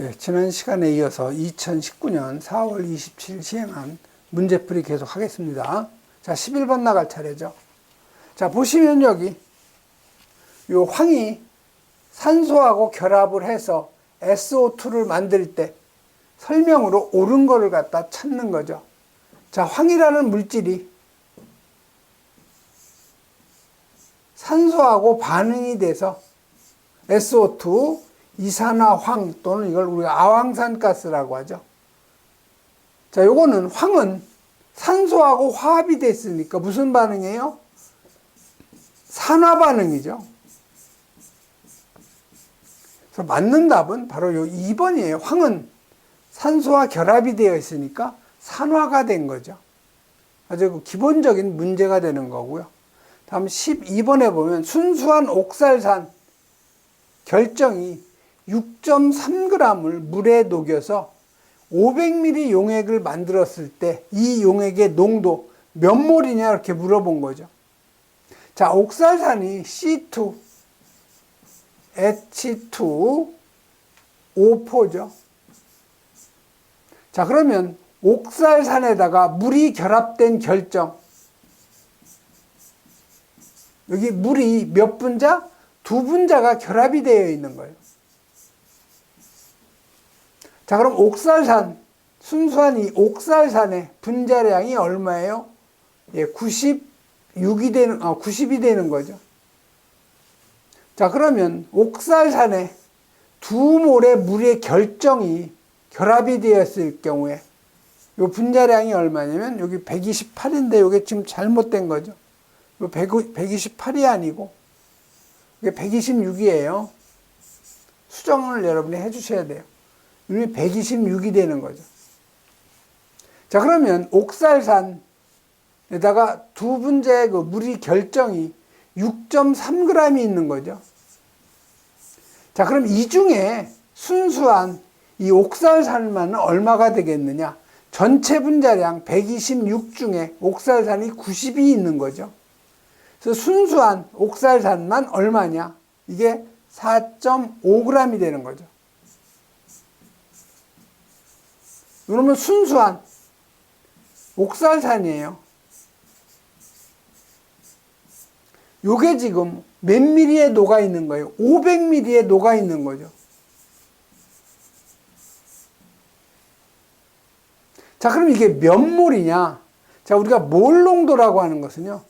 예, 지난 시간에 이어서 2019년 4월 27일 시행한 문제풀이 계속 하겠습니다. 자, 11번 나갈 차례죠. 자, 보시면 여기 요 황이 산소하고 결합을 해서 SO2를 만들 때 설명으로 옳은 거를 갖다 찾는 거죠. 자, 황이라는 물질이 산소하고 반응이 돼서 SO2, 이산화황 또는 이걸 우리가 아황산가스라고 하죠. 자, 요거는 황은 산소하고 화합이 됐으니까 무슨 반응이에요? 산화 반응이죠. 그래서 맞는 답은 바로 요 2번이에요. 황은 산소와 결합이 되어 있으니까 산화가 된 거죠. 아주 기본적인 문제가 되는 거고요. 다음 12번에 보면 순수한 옥살산 결정이 6.3g을 물에 녹여서 500ml 용액을 만들었을 때 이 용액의 농도 몇 몰이냐 이렇게 물어본 거죠. 자, 옥살산이 C2, H2, O4죠. 자, 그러면 옥살산에다가 물이 결합된 결정. 여기 물이 몇 분자? 2분자가 결합이 되어 있는 거예요. 자, 그럼 옥살산, 순수한 이 옥살산의 분자량이 얼마예요? 예, 90이 되는 거죠. 자, 그러면 옥살산에 2몰의 물의 결정이 결합이 되었을 경우에 요 분자량이 얼마냐면 여기 128인데 이게 지금 잘못된 거죠. 128이 아니고 이게 126이에요. 수정을 여러분이 해 주셔야 돼요. 이게 126이 되는 거죠. 자, 그러면 옥살산에다가 2분자의 그 물이 결정이 6.3g이 있는 거죠. 자, 그럼 이 중에 순수한 이 옥살산만 얼마가 되겠느냐? 전체 분자량 126 중에 옥살산이 90이 있는 거죠. 그래서 순수한 옥살산만 얼마냐? 이게 4.5g이 되는 거죠. 그러면 순수한 옥살산이에요. 요게 지금 몇 밀리에 녹아 있는 거예요? 500ml에 녹아 있는 거죠. 자, 그럼 이게 몇 몰이냐? 자, 우리가 몰 농도라고 하는 것은요,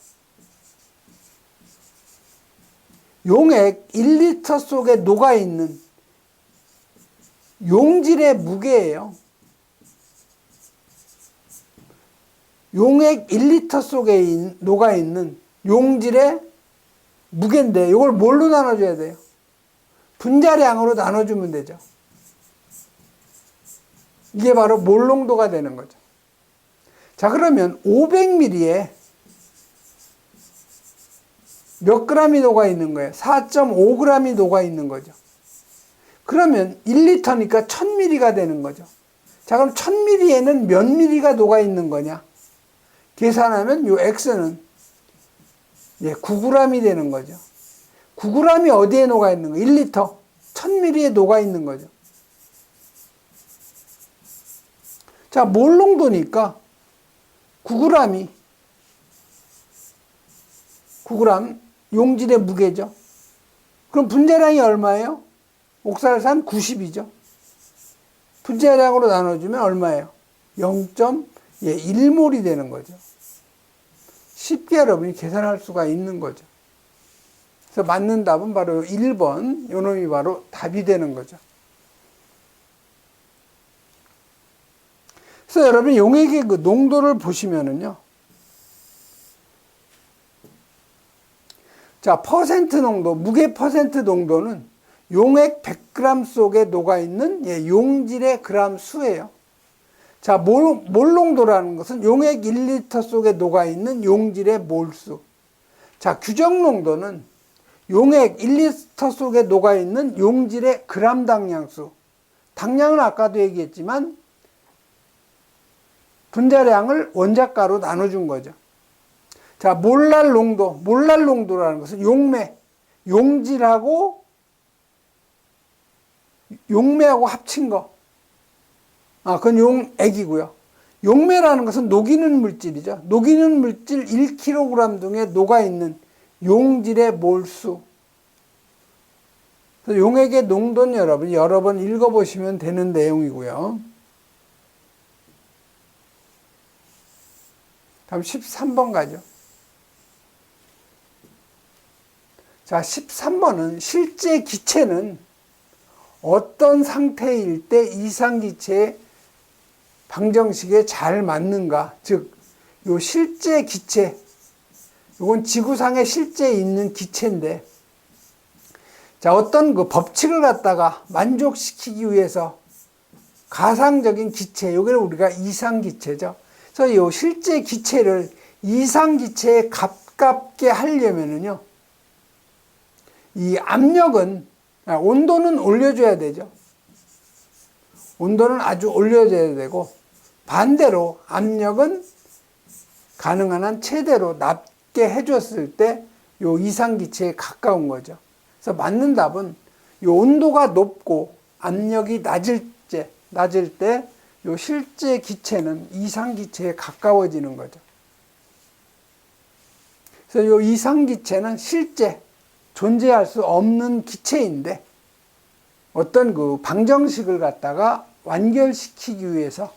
용액 1리터 속에 녹아 있는 용질의 무게예요. 용액 1리터 속에 녹아 있는 용질의 무게인데 이걸 뭘로 나눠줘야 돼요? 분자량으로 나눠주면 되죠. 이게 바로 몰 농도가 되는 거죠. 자, 그러면 500ml에 몇 g이 녹아 있는 거예요? 4.5g이 녹아 있는 거죠. 그러면 1리터니까 1000ml가 되는 거죠. 자, 그럼 1000ml에는 몇 ml가 녹아 있는 거냐? 계산하면 요 X는 9g이 되는 거죠. 9g이 어디에 녹아 있는 거예요? 1리터 1000ml에 녹아 있는 거죠. 자, 몰 농도니까 9g 용질의 무게죠. 그럼 분자량이 얼마예요? 옥살산 90이죠. 분자량으로 나눠주면 얼마예요? 0.1몰이 되는 거죠. 쉽게 여러분이 계산할 수가 있는 거죠. 그래서 맞는 답은 바로 1번, 요 놈이 바로 답이 되는 거죠. 그래서 여러분 용액의 그 농도를 보시면은요, 자, 퍼센트 농도, 무게 퍼센트 농도는 용액 100g 속에 녹아있는 용질의 그람 수예요. 자, 몰 농도라는 것은 용액 1리터 속에 녹아있는 용질의 몰수. 자, 규정 농도는 용액 1리터 속에 녹아있는 용질의 그람 당량수. 당량은 아까도 얘기했지만 분자량을 원자가로 나눠준 거죠. 자, 몰랄 농도라는 것은 용질하고 용매하고 합친 거. 그건 용액이고요. 용매라는 것은 녹이는 물질이죠. 녹이는 물질 1kg 등에 녹아있는 용질의 몰수. 용액의 농도는 여러분 여러 번 읽어보시면 되는 내용이고요. 다음 13번 가죠. 자, 13번은 실제 기체는 어떤 상태일 때 이상기체의 방정식에 잘 맞는가? 즉, 요 실제 기체, 이건 지구상에 실제 있는 기체인데, 자, 어떤 그 법칙을 갖다가 만족시키기 위해서 가상적인 기체, 요게 우리가 이상기체죠. 그래서 요 실제 기체를 이상기체에 가깝게 하려면은요, 이 압력은, 온도는 올려줘야 되죠. 온도는 아주 올려줘야 되고, 반대로 압력은 가능한 한 최대로 낮게 해줬을 때 요 이상기체에 가까운 거죠. 그래서 맞는 답은 요 온도가 높고 압력이 낮을 때 요 실제 기체는 이상기체에 가까워지는 거죠. 그래서 요 이상기체는 실제 존재할 수 없는 기체인데 어떤 그 방정식을 갖다가 완결시키기 위해서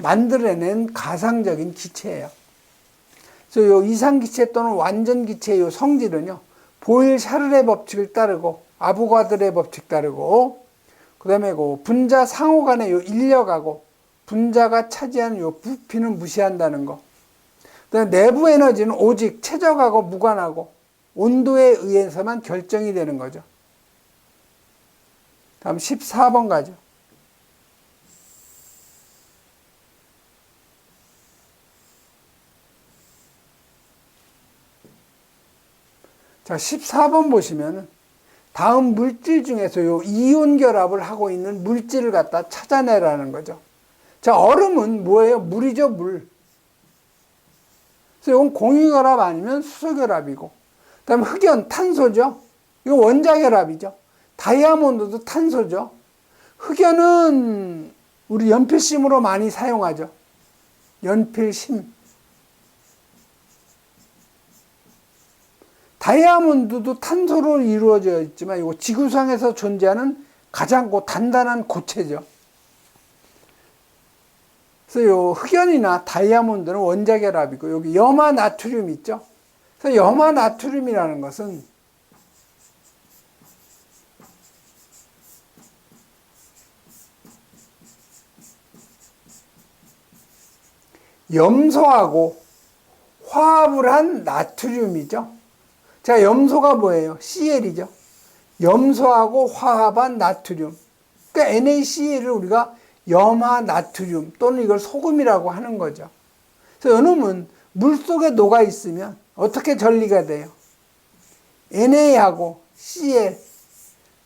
만들어낸 가상적인 기체예요. 그래서 요 이상기체 또는 완전기체의 요 성질은요, 보일-샤를의 법칙을 따르고, 아보가드로의 법칙 따르고, 그 다음에 그 분자 상호 간의 요 인력하고, 분자가 차지하는 요 부피는 무시한다는 거. 그 다음에 내부 에너지는 오직 최적하고 무관하고, 온도에 의해서만 결정이 되는 거죠. 다음 14번 가죠. 자, 14번 보시면은 다음 물질 중에서 요 이온 결합을 하고 있는 물질을 갖다 찾아내라는 거죠. 자, 얼음은 뭐예요? 물이죠, 물. 그래서 이건 공유결합 아니면 수소결합이고, 그 다음에 흑연, 탄소죠. 이거 원자결합이죠. 다이아몬드도 탄소죠. 흑연은 우리 연필심으로 많이 사용하죠. 연필심. 다이아몬드도 탄소로 이루어져 있지만 이거 지구상에서 존재하는 가장 단단한 고체죠. 그래서 요 흑연이나 다이아몬드는 원자결합이고 여기 염화 나트륨 있죠. 그래서 염화 나트륨이라는 것은 염소하고 화합을 한 나트륨이죠. 자, 염소가 뭐예요? CL이죠. 염소하고 화합한 나트륨. 그러니까 NaCl을 우리가 염화 나트륨 또는 이걸 소금이라고 하는 거죠. 그래서 요놈은 물 속에 녹아 있으면 어떻게 전리가 돼요? Na하고 Cl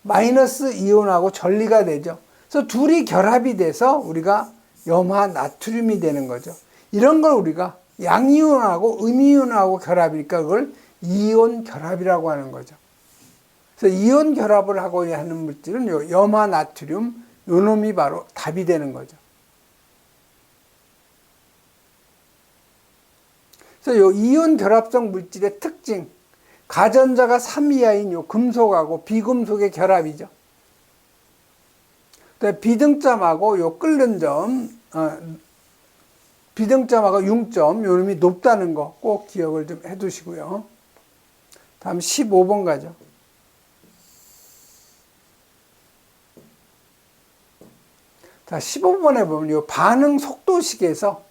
마이너스 이온하고 전리가 되죠. 그래서 둘이 결합이 돼서 우리가 염화 나트륨이 되는 거죠. 이런 걸 우리가 양이온하고 음이온하고 결합이니까 그걸 이온 결합이라고 하는 거죠. 그래서 이온 결합을 하고 하는 물질은 요 염화 나트륨, 요 놈이 바로 답이 되는 거죠. 그래서 요 이온 결합성 물질의 특징, 가전자가 3 이하인 요 금속하고 비금속의 결합이죠. 비등점하고 요 끓는 점, 비등점하고 융점, 요 놈이 높다는 거 꼭 기억을 좀 해두시고요. 다음 15번 가죠. 자, 15번에 보면 요 반응 속도식에서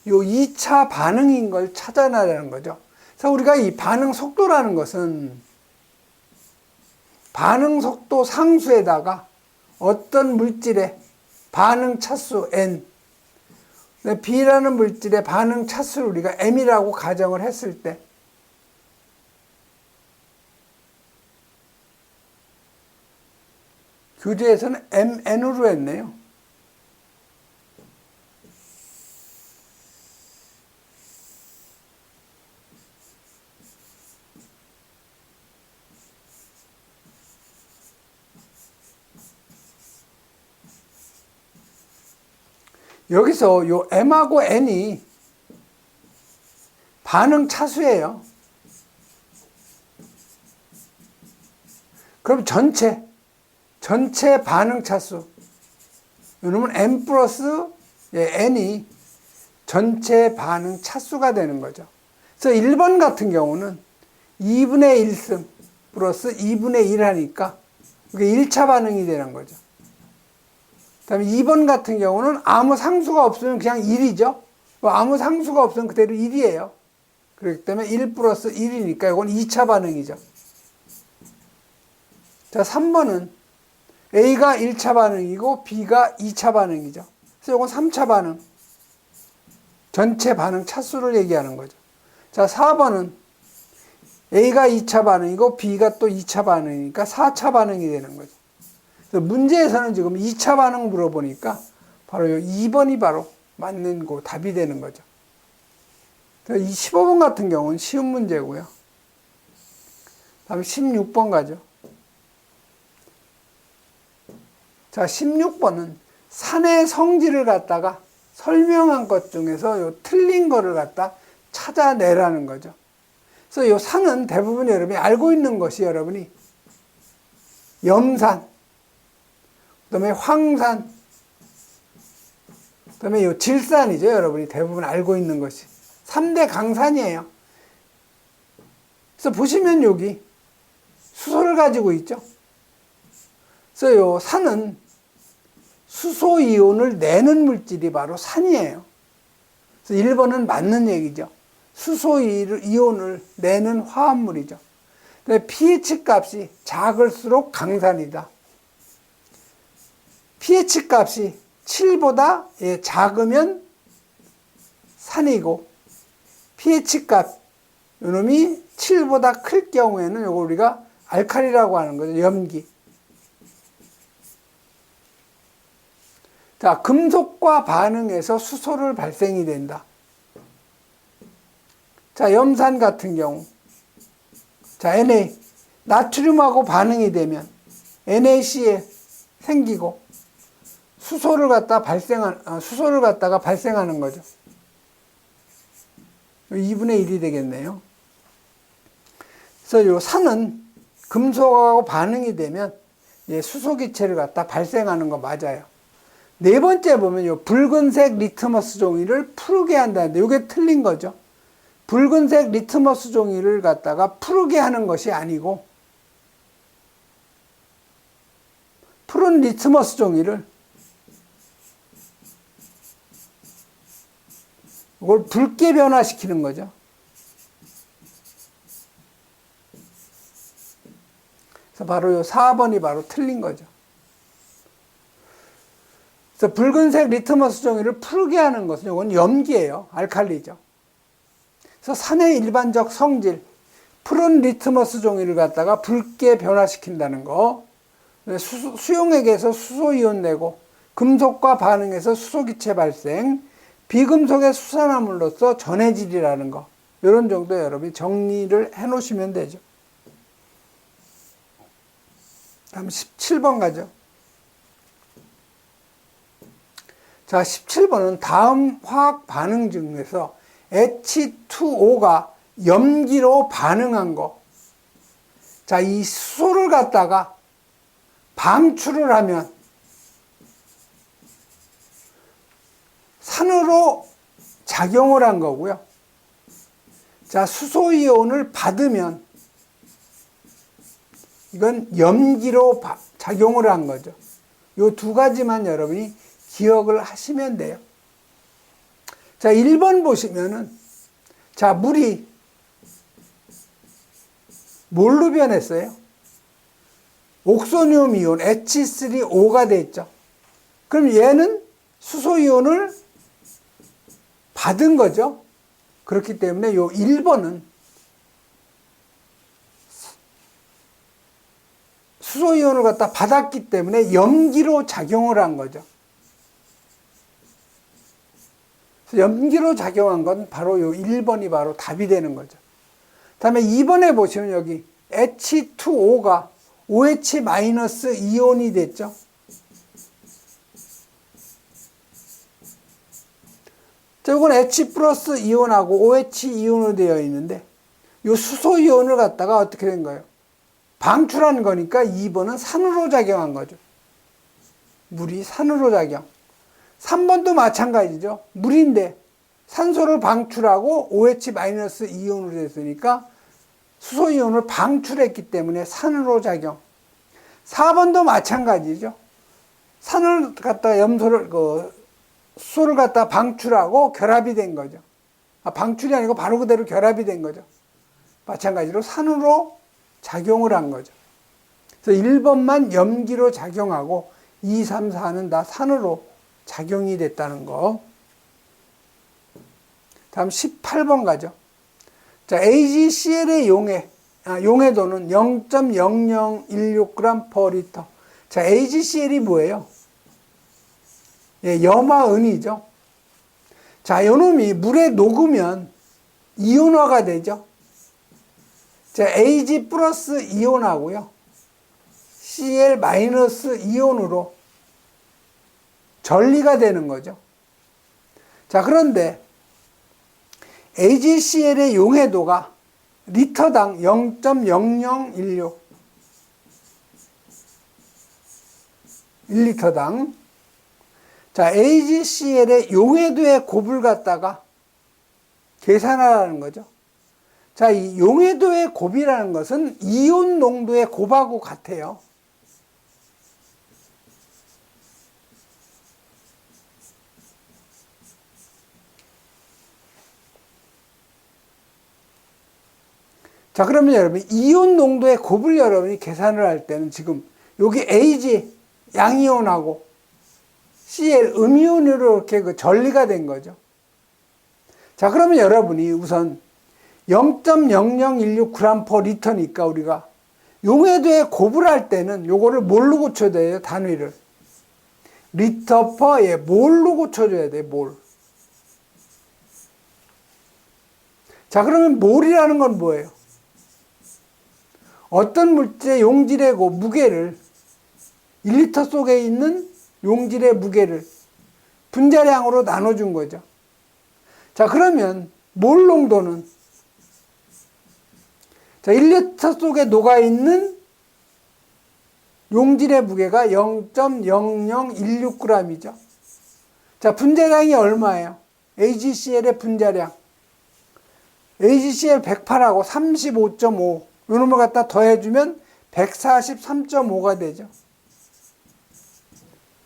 요 2차 반응인 걸 찾아내라는 거죠. 그래서 우리가 이 반응 속도라는 것은 반응 속도 상수에다가 어떤 물질의 반응 차수 n, B라는 물질의 반응 차수를 우리가 m이라고 가정을 했을 때 교재에서는 mn으로 했네요. 여기서 요 M하고 N이 반응 차수예요. 그럼 전체 반응 차수. 이러면 M 플러스 N이 전체 반응 차수가 되는 거죠. 그래서 1번 같은 경우는 2분의 1승 플러스 2분의 1 하니까 이게 1차 반응이 되는 거죠. 그 다음에 2번 같은 경우는 아무 상수가 없으면 그냥 1이죠. 아무 상수가 없으면 그대로 1이에요. 그렇기 때문에 1 플러스 1이니까 이건 2차 반응이죠. 자, 3번은 A가 1차 반응이고 B가 2차 반응이죠. 그래서 이건 3차 반응. 전체 반응 차수를 얘기하는 거죠. 자, 4번은 A가 2차 반응이고 B가 또 2차 반응이니까 4차 반응이 되는 거죠. 그래서 문제에서는 지금 2차 반응 물어보니까 바로 2번이 바로 맞는 거 답이 되는 거죠. 이 15번 같은 경우는 쉬운 문제고요. 다음 16번 가죠. 자, 16번은 산의 성질을 갖다가 설명한 것 중에서 요 틀린 거를 갖다 찾아내라는 거죠. 그래서 요 산은 대부분 여러분이 알고 있는 것이 여러분이 염산, 그 다음에 황산, 그 다음에 요 질산이죠. 여러분이 대부분 알고 있는 것이. 3대 강산이에요. 그래서 보시면 여기 수소를 가지고 있죠. 그래서 요 산은 수소 이온을 내는 물질이 바로 산이에요. 그래서 1번은 맞는 얘기죠. 수소 이온을 내는 화합물이죠. pH 값이 작을수록 강산이다. pH 값이 7보다 작으면 산이고, pH 값, 요놈이 7보다 클 경우에는 요거 우리가 알칼리라고 하는 거죠. 염기. 자, 금속과 반응해서 수소를 발생이 된다. 자, 염산 같은 경우. 자, Na. 나트륨하고 반응이 되면 NaC에 생기고 수소를 갖다가 발생하는 거죠. 2분의 1이 되겠네요. 그래서 요 산은 금속하고 반응이 되면 수소 기체를 갖다 발생하는 거 맞아요. 네 번째 보면 요 붉은색 리트머스 종이를 푸르게 한다는데 이게 틀린 거죠. 붉은색 리트머스 종이를 갖다가 푸르게 하는 것이 아니고 푸른 리트머스 종이를 이걸 붉게 변화시키는 거죠. 그래서 바로 요 4번이 바로 틀린 거죠. 그래서 붉은색 리트머스 종이를 푸르게 하는 것은 이건 염기예요. 알칼리죠. 그래서 산의 일반적 성질, 푸른 리트머스 종이를 갖다가 붉게 변화시킨다는 거, 수용액에서 수소이온 내고 금속과 반응해서 수소기체 발생, 비금속의 수산화물로서 전해질이라는 거, 이런 정도 여러분이 정리를 해 놓으시면 되죠. 다음 17번 가죠. 자, 17번은 다음 화학 반응 중에서 H2O가 염기로 반응한 거. 자, 이 수소를 갖다가 방출을 하면 산으로 작용을 한 거고요. 자, 수소이온을 받으면 이건 염기로 작용을 한 거죠. 이 두 가지만 여러분이 기억을 하시면 돼요. 자, 1번 보시면은, 자, 물이 뭘로 변했어요? 옥소늄 이온 H3O가 됐죠. 그럼 얘는 수소이온을 받은 거죠. 그렇기 때문에 요 1번은 수소이온을 갖다 받았기 때문에 염기로 작용을 한 거죠. 그래서 염기로 작용한 건 바로 요 1번이 바로 답이 되는 거죠. 다음에 2번에 보시면 여기 H2O가 OH- 이온이 됐죠. 자, 이건 H 플러스 이온하고 OH 이온으로 되어 있는데, 이 수소 이온을 갖다가 어떻게 된 거예요? 방출한 거니까 2번은 산으로 작용한 거죠. 물이 산으로 작용. 3번도 마찬가지죠. 물인데 산소를 방출하고 OH 마이너스 이온으로 됐으니까 수소 이온을 방출했기 때문에 산으로 작용. 4번도 마찬가지죠. 산을 갖다 수소를 갖다 방출하고 결합이 된 거죠. 방출이 아니고 바로 그대로 결합이 된 거죠. 마찬가지로 산으로 작용을 한 거죠. 그래서 1번만 염기로 작용하고 2, 3, 4는 다 산으로 작용이 됐다는 거. 다음 18번 가죠. 자, AgCl의 용해도는 0.0016g/L. 자, AgCl이 뭐예요? 예, 염화은이죠. 자, 요놈이 물에 녹으면 이온화가 되죠. 자, Ag 플러스 이온하고요. Cl 마이너스 이온으로 전리가 되는 거죠. 자, 그런데 AgCl의 용해도가 리터당 0.0016 1리터당. 자, AgCl의 용해도의 곱을 갖다가 계산하라는 거죠. 자, 이 용해도의 곱이라는 것은 이온 농도의 곱하고 같아요. 자, 그러면 여러분, 이온 농도의 곱을 여러분이 계산을 할 때는 지금 여기 Ag 양이온하고 Cl 음이온으로 이렇게 전리가 된 거죠. 자, 그러면 여러분이 우선 0.0016g/L니까 우리가 용해도의 곱을 할 때는 요거를 뭘로 고쳐야 돼요? 단위를. 리터 퍼 몰로 고쳐줘야 돼요. 몰. 자, 그러면 몰이라는 건 뭐예요? 어떤 물질의 용질의 무게를 1리터 속에 있는 용질의 무게를 분자량으로 나눠준 거죠. 자, 그러면 몰 농도는 자, 1리터 속에 녹아있는 용질의 무게가 0.0016g이죠. 자, 분자량이 얼마예요? AgCl의 분자량. AgCl 108하고 35.5. 요 놈을 갖다 더해주면 143.5가 되죠.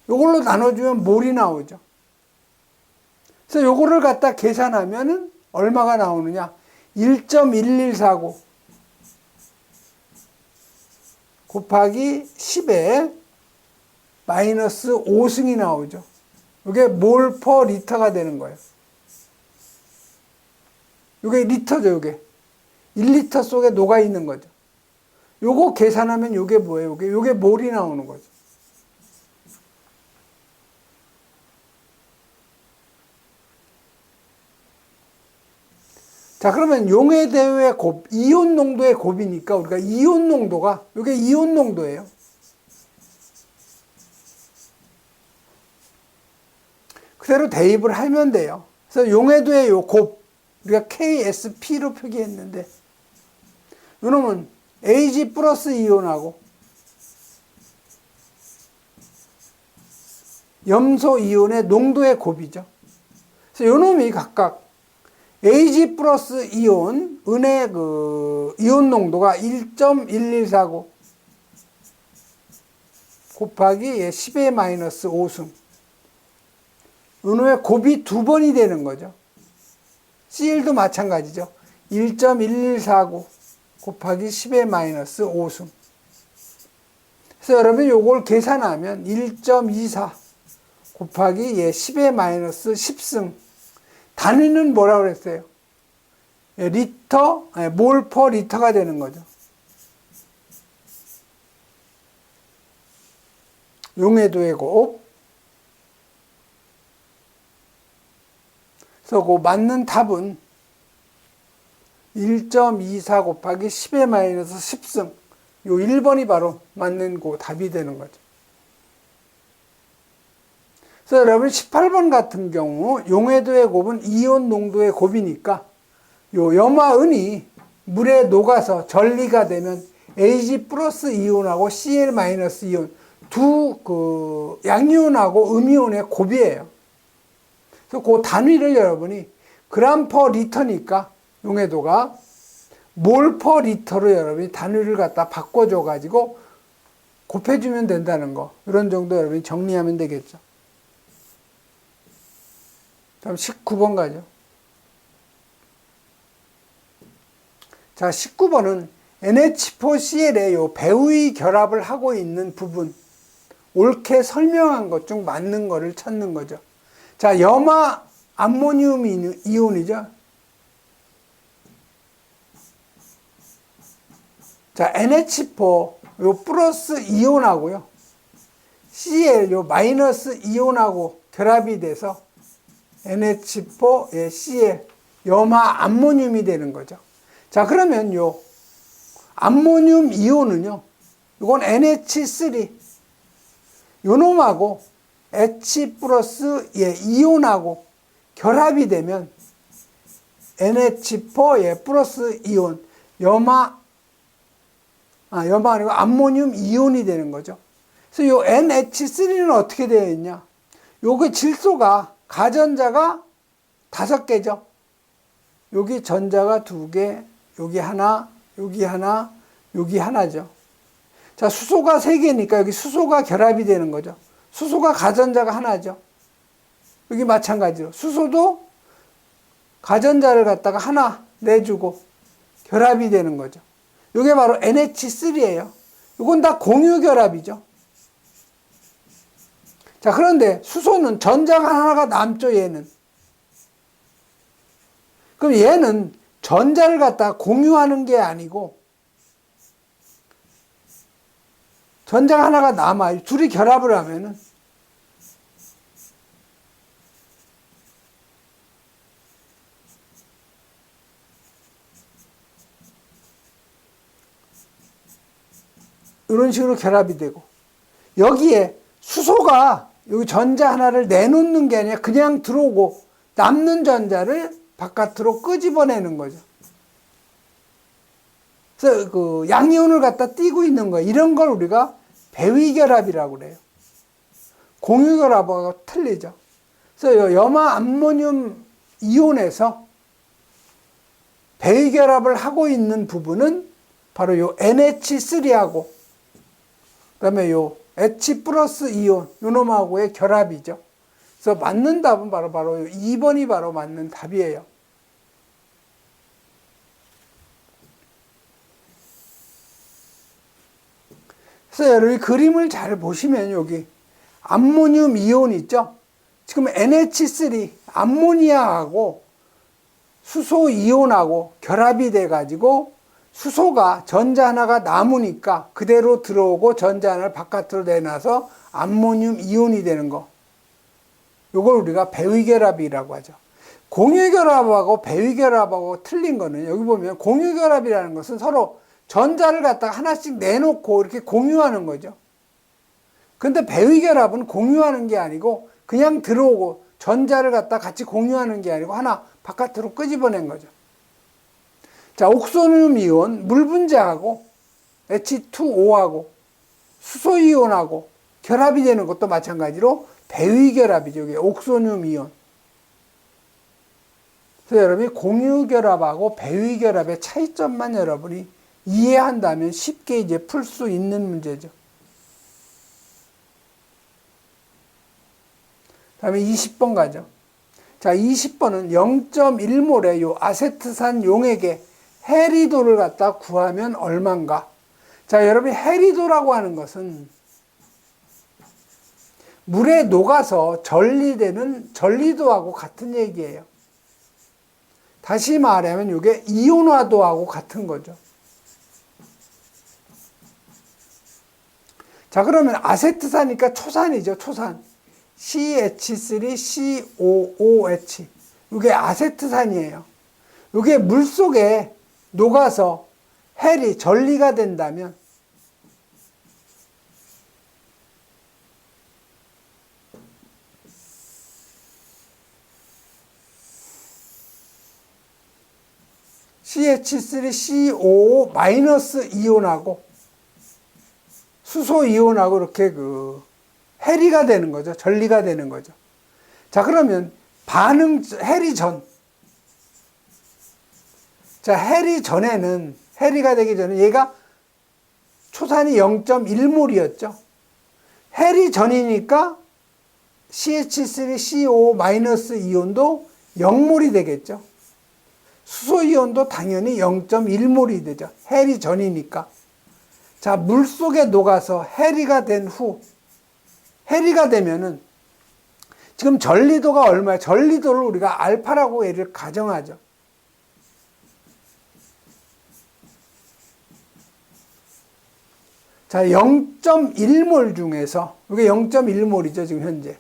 요걸로 나눠주면 몰이 나오죠. 그래서 요거를 갖다 계산하면은 얼마가 나오느냐? 1.1149 곱하기 10에 마이너스 5승이 나오죠. 이게 몰 퍼 리터가 되는 거예요. 이게 리터죠, 이게. 1리터 속에 녹아 있는 거죠. 요거 계산하면 요게 뭐예요? 요게 몰이 나오는 거죠. 자, 그러면 용해도의 곱, 이온 농도의 곱이니까 우리가 이온 농도가, 요게 이온 농도예요. 그대로 대입을 하면 돼요. 그래서 용해도의 요 곱, 우리가 KSP로 표기했는데, 요놈은 Ag 플러스 이온하고 염소 이온의 농도의 곱이죠. 그래서 요놈이 각각 Ag 플러스 이온, 은의 이온 농도가 1.1149 곱하기 10의 마이너스 5승. 은호의 곱이 2번이 되는 거죠. Cl도 마찬가지죠. 1.1149 곱하기 10의 마이너스 5승. 그래서 여러분 요걸 계산하면 1.24 곱하기 10의 마이너스 10승. 단위는 뭐라고 그랬어요? 리터, 몰 퍼 리터가 되는 거죠. 용해도의 곱. 그래서 그 맞는 답은 1.24 곱하기 10의 마이너스 10승. 요 1번이 바로 맞는 그 답이 되는 거죠. 그래서 여러분 18번 같은 경우 용해도의 곱은 이온 농도의 곱이니까 요 염화은이 물에 녹아서 전리가 되면 Ag 플러스 이온하고 Cl 마이너스 이온 두 그 양이온하고 음이온의 곱이에요. 그래서 그 단위를 여러분이 그램 퍼 리터니까 용해도가 몰 퍼 리터로 여러분이 단위를 갖다 바꿔줘 가지고 곱해주면 된다는 거. 이런 정도 여러분이 정리하면 되겠죠. 다음 19번 가죠. 자, 19번은 NH4CL의 요 배후의 결합을 하고 있는 부분, 옳게 설명한 것 중 맞는 거를 찾는 거죠. 자, 염화 암모늄 이온이죠. 자, NH4 요 플러스 이온하고요. Cl 요 마이너스 이온하고 결합이 돼서 NH4의 Cl 염화 암모늄이 되는 거죠. 자, 그러면 요 암모늄 이온은요. 이건 NH3 요 놈하고 H 플러스 이온하고 결합이 되면 NH4 플러스 이온 염화 아니고 암모늄 이온이 되는 거죠. 그래서 요 NH3는 어떻게 되어 있냐? 요게 질소가 가전자가 5개죠. 여기 전자가 2개, 여기 하나, 여기 하나, 여기 하나죠. 자, 수소가 3개니까 여기 수소가 결합이 되는 거죠. 수소가 가전자가 하나죠. 여기 마찬가지로 수소도 가전자를 갖다가 하나 내주고 결합이 되는 거죠. 이게 바로 NH3예요. 이건 다 공유 결합이죠. 자, 그런데 수소는 전자가 하나가 남죠, 얘는. 그럼 얘는 전자를 갖다가 공유하는 게 아니고 전자가 하나가 남아요. 둘이 결합을 하면은 이런 식으로 결합이 되고 여기에 수소가 여기 전자 하나를 내놓는 게 아니라 그냥 들어오고 남는 전자를 바깥으로 끄집어내는 거죠. 그래서 그 양이온을 갖다 띄고 있는 거예요. 이런 걸 우리가 배위결합이라고 그래요. 공유결합하고 틀리죠. 그래서 염화 암모늄 이온에서 배위결합을 하고 있는 부분은 바로 요 NH3하고 그다음에 요 H 플러스 이온 요놈하고의 결합이죠. 그래서 맞는 답은 바로 2번이 바로 맞는 답이에요. 그래서 여러분이 그림을 잘 보시면 여기 암모늄 이온 있죠? 지금 NH3 암모니아하고 수소 이온하고 결합이 돼 가지고 수소가 전자 하나가 남으니까 그대로 들어오고 전자 하나를 바깥으로 내놔서 암모늄 이온이 되는 거. 요걸 우리가 배위결합이라고 하죠. 공유결합하고 배위결합하고 틀린 거는 여기 보면 공유결합이라는 것은 서로 전자를 갖다가 하나씩 내놓고 이렇게 공유하는 거죠. 근데 배위결합은 공유하는 게 아니고 그냥 들어오고 전자를 갖다 같이 공유하는 게 아니고 하나 바깥으로 끄집어낸 거죠. 자, 옥소늄 이온, 물 분자하고 H2O하고 수소 이온하고 결합이 되는 것도 마찬가지로 배위결합이죠. 이게 옥소늄 이온. 그래서 여러분이 공유결합하고 배위결합의 차이점만 여러분이 이해한다면 쉽게 이제 풀 수 있는 문제죠. 다음에 20번 가죠. 자, 20번은 0.1몰의 요 아세트산 용액의 해리도를 갖다 구하면 얼마인가? 자, 여러분이 해리도라고 하는 것은 물에 녹아서 전리되는 전리도하고 같은 얘기예요. 다시 말하면 이게 이온화도하고 같은 거죠. 자, 그러면 아세트산이니까 초산이죠, 초산. CH3COOH. 이게 아세트산이에요. 이게 물 속에 녹아서 헬이 전리가 된다면 CH3COO 마이너스 이온하고 수소 이온하고 이렇게 해리가 되는 거죠. 전리가 되는 거죠. 자, 그러면 해리 전. 자, 해리가 되기 전에 얘가 초산이 0.1몰이었죠. 해리 전이니까 CH3COO 마이너스 이온도 0몰이 되겠죠. 수소 이온도 당연히 0.1몰이 되죠. 해리 전이니까. 자, 물 속에 녹아서 해리가 된 후, 해리가 되면은 지금 전리도가 얼마야? 전리도를 우리가 알파라고 얘를 가정하죠. 자, 0.1몰 중에서, 이게 0.1몰이죠, 지금 현재.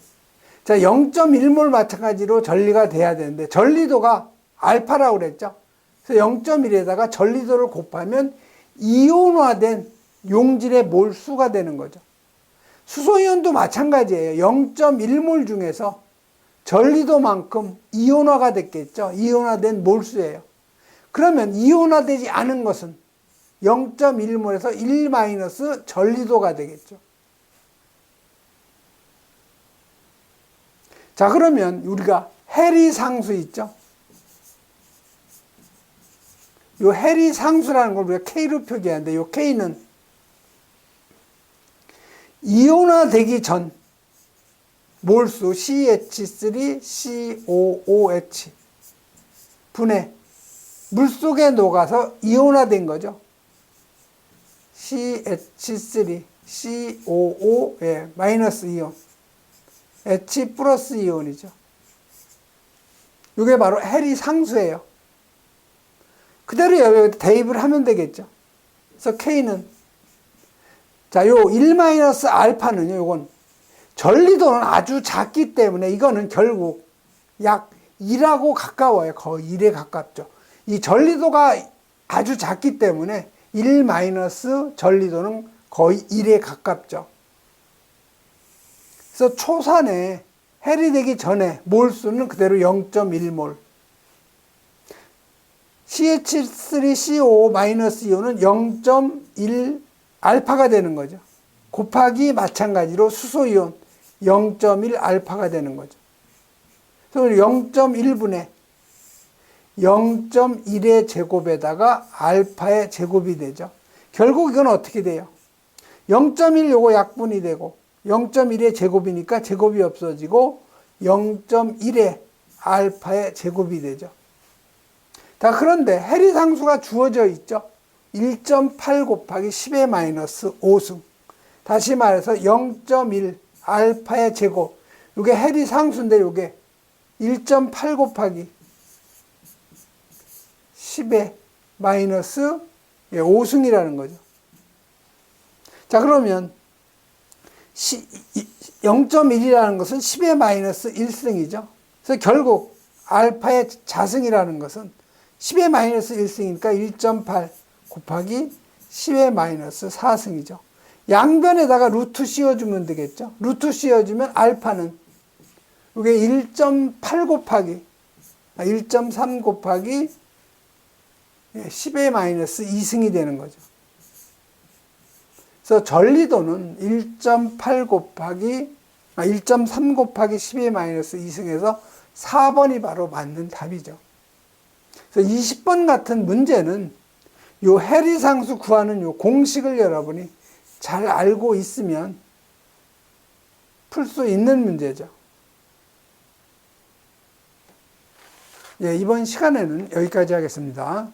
자, 0.1몰 마찬가지로 전리가 돼야 되는데, 전리도가 알파라고 그랬죠. 그래서 0.1에다가 전리도를 곱하면 이온화된 용질의 몰수가 되는 거죠. 수소이온도 마찬가지예요. 0.1몰 중에서 전리도만큼 이온화가 됐겠죠. 이온화된 몰수예요. 그러면 이온화되지 않은 것은 0.1몰에서 1 마이너스 전리도가 되겠죠. 자, 그러면 우리가 해리 상수 있죠? 요 해리 상수라는 걸 우리가 K로 표기하는데, 요 K는 이온화되기 전 몰수 CH3COOH 분해 물속에 녹아서 이온화된 거죠. CH3COO 마이너스 이온, H 플러스 이온이죠. 이게 바로 해리 상수예요. 그대로 여기 대입을 하면 되겠죠. 그래서 K는, 자, 요 1 마이너스 알파는요, 요건 전리도는 아주 작기 때문에 이거는 결국 약 1하고 가까워요. 거의 1에 가깝죠. 이 전리도가 아주 작기 때문에 1 마이너스 전리도는 거의 1에 가깝죠. 그래서 초산에 해리 되기 전에 몰수는 그대로 0.1몰. CH3COO-이온은 0.1 알파가 되는 거죠. 곱하기 마찬가지로 수소이온 0.1 알파가 되는 거죠. 그래서 0.1분의 0.1의 제곱에다가 알파의 제곱이 되죠. 결국 이건 어떻게 돼요? 0.1 요거 약분이 되고 0.1의 제곱이니까 제곱이 없어지고 0.1의 알파의 제곱이 되죠. 자, 그런데 해리상수가 주어져 있죠. 1.8 곱하기 10의 마이너스 5승. 다시 말해서 0.1 알파의 제곱. 이게 해리상수인데 이게 1.8 곱하기 10의 마이너스 5승이라는 거죠. 자, 그러면 0.1이라는 것은 10의 마이너스 1승이죠. 그래서 결국 알파의 자승이라는 것은 10의 마이너스 1승이니까 1.8 곱하기 10의 마이너스 4승이죠. 양변에다가 루트 씌워주면 되겠죠. 루트 씌워주면 알파는 이게 1.8 곱하기 1.3 곱하기 10의 마이너스 2승이 되는 거죠. 그래서 전리도는 1.8 곱하기 1.3 곱하기 10의 마이너스 2승에서 4번이 바로 맞는 답이죠. 그래서 20번 같은 문제는 요 해리상수 구하는 요 공식을 여러분이 잘 알고 있으면 풀 수 있는 문제죠. 예, 이번 시간에는 여기까지 하겠습니다.